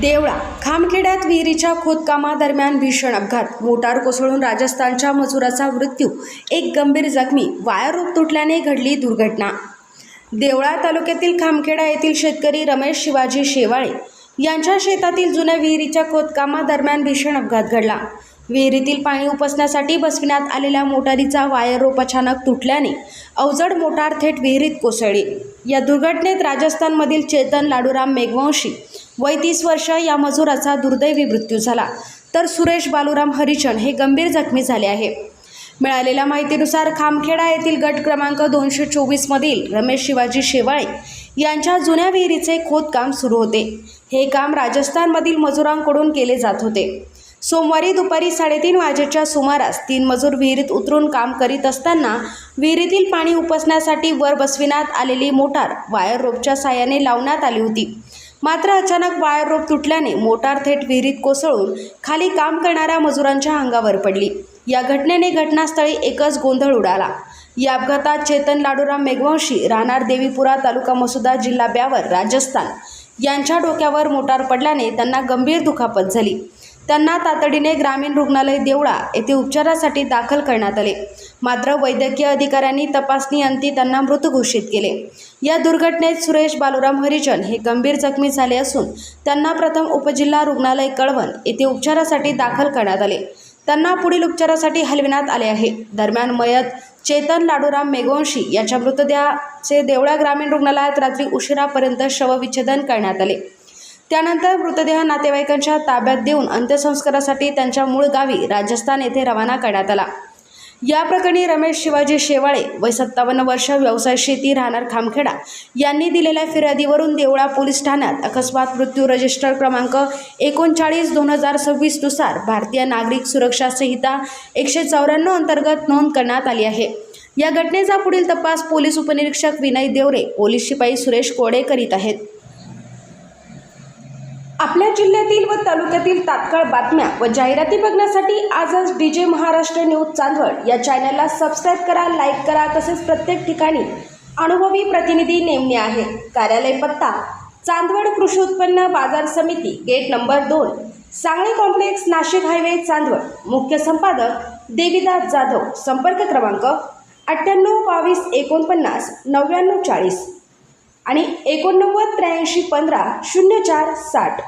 देवळा खामखेड्यात विहिरीच्या खोदकामादरम्यान भीषण अपघात, मोटार कोसळून राजस्थानच्या मजुराचा मृत्यू, एक गंभीर जखमी, वायर रोप तुटल्याने घडली दुर्घटना। देवळा तालुक्यातील खामखेडा येथील शेतकरी रमेश शिवाजी शेवाळे यांच्या शेतातील जुन्या विहिरीच्या खोदकामादरम्यान भीषण अपघात घडला। विहिरीतील पाणी उपसण्यासाठी बसविण्यात आलेल्या मोटारीचा वायर रोप अचानक तुटल्याने अवजड मोटार थेट विहिरीत कोसळली। या दुर्घटनेत राजस्थानमधील चेतन लाडूराम मेघवंशी वय 30 वर्ष या मजुराचा दुर्दैवी मृत्यू झाला, तर सुरेश बालूराम हरिचंद हे गंभीर जखमी झाले आहे। मिळालेल्या माहितीनुसार खामखेडा येथील गट क्रमांक 224 मधील रमेश शिवाजी शेवाळे यांच्या जुन्या विहिरीचे खोदकाम सुरू होते। हे काम राजस्थानमधील मजुरांकडून केले जात होते। सोमवारी दुपारी 3:30 वाजेच्या सुमारास 3 मजूर विहिरीत उतरून काम करीत असताना विहिरीतील पाणी उपसण्यासाठी वर बसविण्यात आलेली मोटार वायर रोपच्या साहाय्याने लावण्यात आली होती। मात्र अचानक वायर रोप तुटल्याने मोटार थेट विहिरीत कोसळून खाली काम करणाऱ्या मजुरांच्या अंगावर पडली। या घटनेने घटनास्थळी एकच गोंधळ उडाला। या अपघातात चेतन लाडूराम मेघवंशी राहणार देवीपुरा, तालुका मसुदा, जिल्हा ब्यावर, राजस्थान यांच्या डोक्यावर मोटार पडल्याने त्यांना गंभीर दुखापत झाली। त्यांना तातडीने ग्रामीण रुग्णालय देवळा येथे उपचारासाठी दाखल करण्यात आले, मात्र वैद्यकीय अधिकाऱ्यांनी तपासणीअंती त्यांना मृत घोषित केले। या दुर्घटनेत सुरेश बालूराम हरिचंद हे गंभीर जखमी झाले असून त्यांना प्रथम उपजिल्हा रुग्णालय कळवण येथे उपचारासाठी दाखल करण्यात आले। त्यांना पुढील उपचारासाठी हलविण्यात आले आहे। दरम्यान मयत चेतन लाडूराम मेघवंशी याच्या मृतदेहाचे देवळा ग्रामीण रुग्णालयात रात्री उशिरापर्यंत शवविच्छेदन करण्यात आले। त्यानंतर मृतदेह नातेवाईकांच्या ताब्यात देऊन अंत्यसंस्कारासाठी त्यांच्या मूळ गावी राजस्थान येथे रवाना करण्यात आला। या प्रकरणी रमेश शिवाजी शेवाळे वय 57 वर्ष, व्यवसाय शेती, राहणार खामखेडा यांनी दिलेल्या फिर्यादीवरून देवळा पोलीस ठाण्यात अकस्मात मृत्यू रजिस्टर क्रमांक 39/2026 नुसार भारतीय नागरिक सुरक्षा संहिता 194 अंतर्गत नोंद करण्यात आली आहे। या घटनेचा पुढील तपास पोलीस उपनिरीक्षक विनय देवरे, पोलीस शिपाई सुरेश कोडे करीत आहेत। आपल्या जिल्ह्यातील व तालुक्यातील तात्काळ बातम्या व जाहिराती बघण्यासाठी आजच DJ महाराष्ट्र न्यूज चांदवड या चॅनलला सबस्क्राईब करा, लाईक करा। तसेच प्रत्येक ठिकाणी अनुभवी प्रतिनिधी नेमणे आहे। कार्यालय पत्ता चांदवड कृषी उत्पन्न बाजार समिती, gate number 2, Sangale complex, Nashik highway, Chandwad. मुख्य संपादक देवीदास जाधव। संपर्क क्रमांक 98 22 49 99 40 आणि 89 83 15 04 60।